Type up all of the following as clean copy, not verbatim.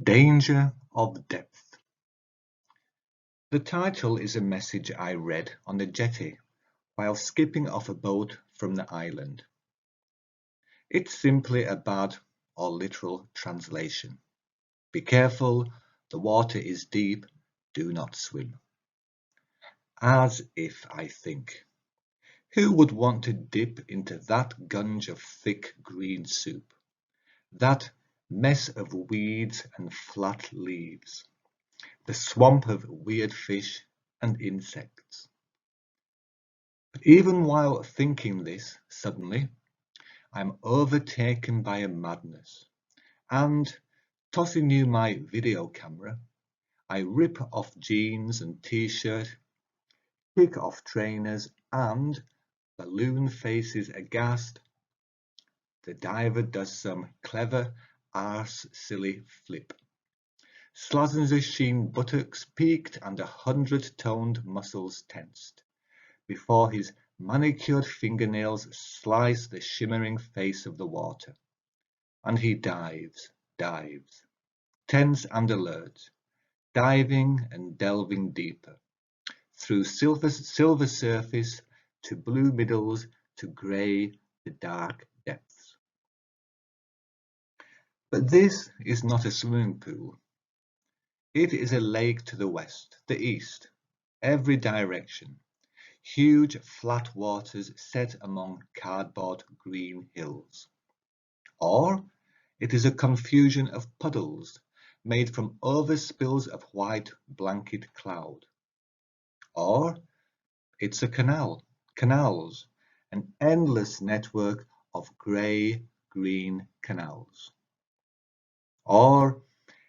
Danger of Depth. The title is a message I read on the jetty while skipping off a boat from the island. It's simply a bad or literal translation. Be careful, the water is deep, do not swim. As if I think. Who would want to dip into that gunge of thick green soup? That mess of weeds and flat leaves? The swamp of weird fish and insects. But even while thinking this, suddenly, I'm overtaken by a madness, and, tossing you my video camera, I rip off jeans and t-shirt, kick off trainers, and, balloon faces aghast, the diver does some clever arse-silly flip. Slazen's sheen buttocks peaked and 100-toned muscles tensed, before his manicured fingernails slice the shimmering face of the water. And he dives, tense and alert, diving and delving deeper, through silver surface to blue middles to grey to dark depths. But this is not a swimming pool. It is a lake to the west, the east, every direction. Huge flat waters set among cardboard green hills. Or it is a confusion of puddles made from overspills of white blanket cloud. Or it's a canals, an endless network of grey-green canals. Or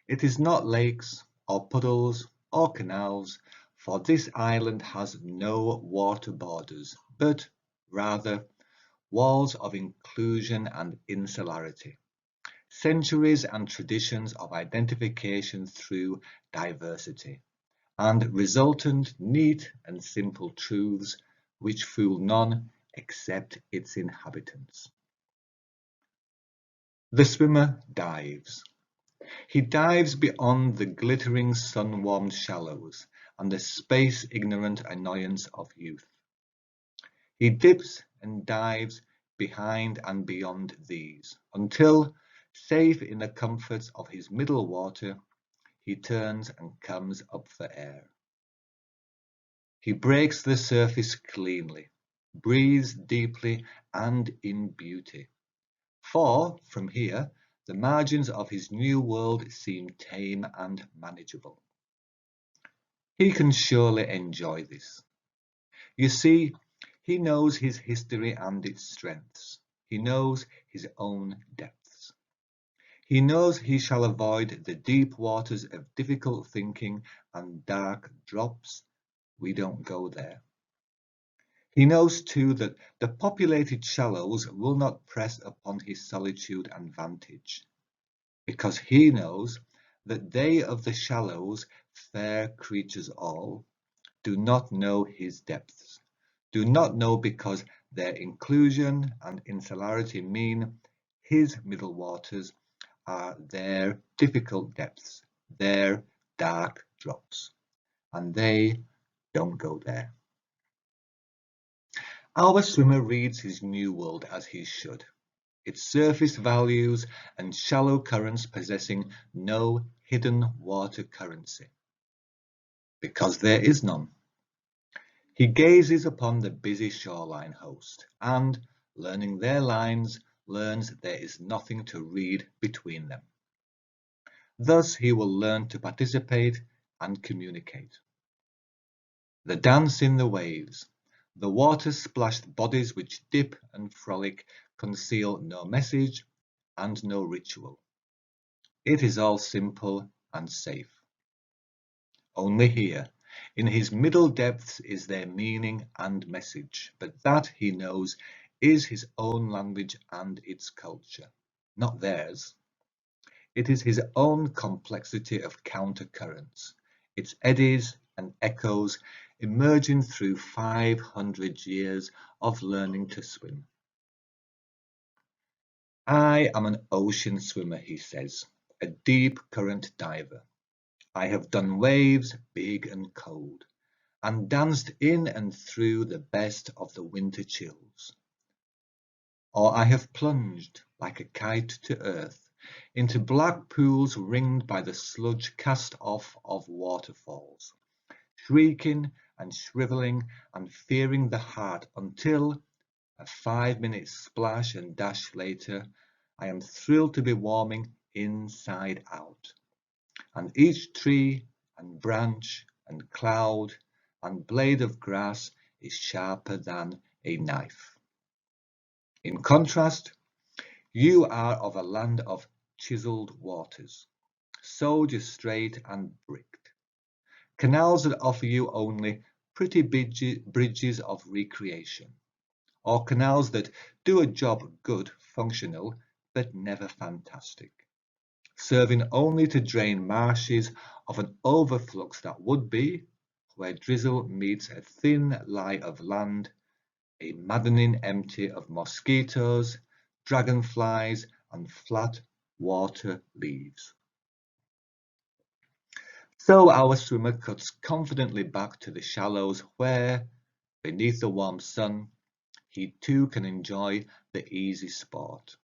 it is not lakes or puddles or canals, for this island has no water borders, but rather walls of inclusion and insularity, centuries and traditions of identification through diversity, and resultant neat and simple truths which fool none except its inhabitants. The swimmer dives. He dives beyond the glittering sun-warmed shallows and the space-ignorant annoyance of youth. He dips and dives behind and beyond these, until, safe in the comforts of his middle water, he turns and comes up for air. He breaks the surface cleanly, breathes deeply and in beauty, for, from here, the margins of his new world seem tame and manageable. He can surely enjoy this. You see, he knows his history and its strengths. He knows his own depths. He knows he shall avoid the deep waters of difficult thinking and dark drops. We don't go there. He knows too that the populated shallows will not press upon his solitude and vantage, because he knows that they of the shallows, fair creatures all, do not know his depths, do not know because their inclusion and insularity mean his middle waters are their difficult depths, their dark drops, and they don't go there. Our swimmer reads his new world as he should, its surface values and shallow currents possessing no hidden water currency, because there is none. He gazes upon the busy shoreline host, and, learning their lines, learns there is nothing to read between them. Thus he will learn to participate and communicate. The dance in the waves, the water-splashed bodies which dip and frolic conceal no message and no ritual. It is all simple and safe. Only here, in his middle depths, is there meaning and message, but that, he knows, is his own language and its culture, not theirs. It is his own complexity of countercurrents, its eddies and echoes emerging through 500 years of learning to swim. I am an ocean swimmer, he says, a deep current diver. I have done waves big and cold, and danced in and through the best of the winter chills. Or I have plunged like a kite to earth into black pools ringed by the sludge cast off of waterfalls, shrieking and shriveling and fearing the heart until, a 5-minute splash and dash later, I am thrilled to be warming inside out, and each tree and branch and cloud and blade of grass is sharper than a knife. In contrast, you are of a land of chiseled waters, soldier straight and bricked, canals that offer you only pretty bridges of recreation, or canals that do a job good, functional, but never fantastic, serving only to drain marshes of an overflux that would be, where drizzle meets a thin lie of land, a maddening empty of mosquitoes, dragonflies, and flat water leaves. So our swimmer cuts confidently back to the shallows where, beneath the warm sun, he too can enjoy the easy sport.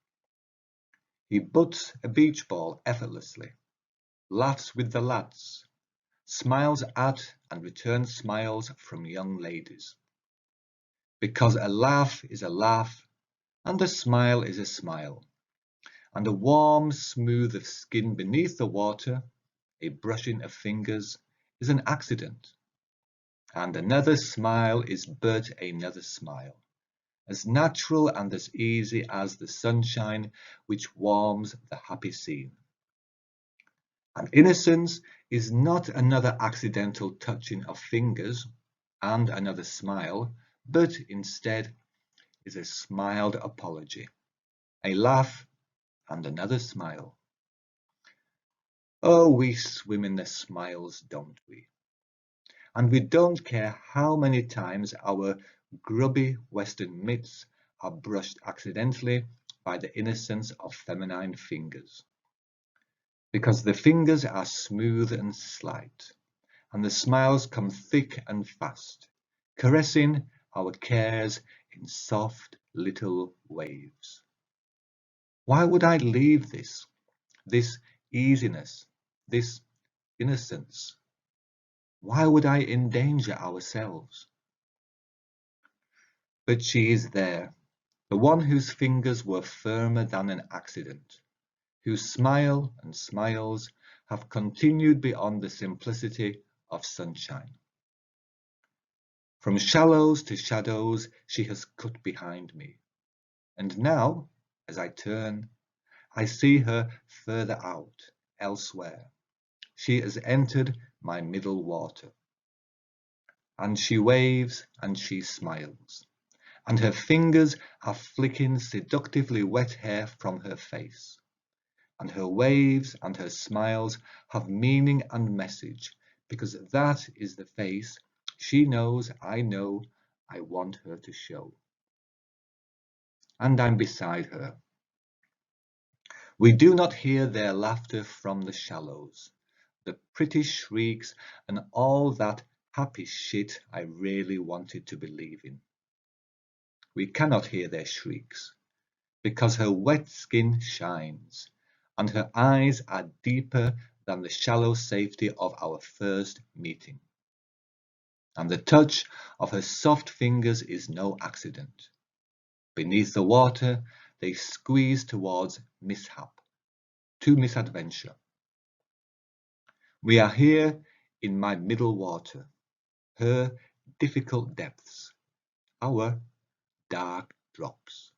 He butts a beach ball effortlessly, laughs with the lads, smiles at and returns smiles from young ladies. Because a laugh is a laugh, and a smile is a smile, and a warm smooth of skin beneath the water, a brushing of fingers, is an accident, and another smile is but another smile, as natural and as easy as the sunshine which warms the happy scene. And innocence is not another accidental touching of fingers and another smile, but instead is a smiled apology, a laugh and another smile. Oh, we swim in the smiles, don't we? And we don't care how many times our grubby Western mitts are brushed accidentally by the innocence of feminine fingers. Because the fingers are smooth and slight, and the smiles come thick and fast, caressing our cares in soft little waves. Why would I leave this easiness, this innocence? Why would I endanger ourselves? But she is there, the one whose fingers were firmer than an accident, whose smile and smiles have continued beyond the simplicity of sunshine. From shallows to shadows she has cut behind me, and now, as I turn, I see her further out, elsewhere. She has entered my middle water. And she waves and she smiles, and her fingers are flicking seductively wet hair from her face. And her waves and her smiles have meaning and message, because that is the face she knows I know I want her to show. And I'm beside her. We do not hear their laughter from the shallows, the pretty shrieks and all that happy shit I really wanted to believe in. We cannot hear their shrieks, because her wet skin shines, and her eyes are deeper than the shallow safety of our first meeting. And the touch of her soft fingers is no accident. Beneath the water, they squeeze towards mishap, to misadventure. We are here in my middle water, her difficult depths, our dark drops.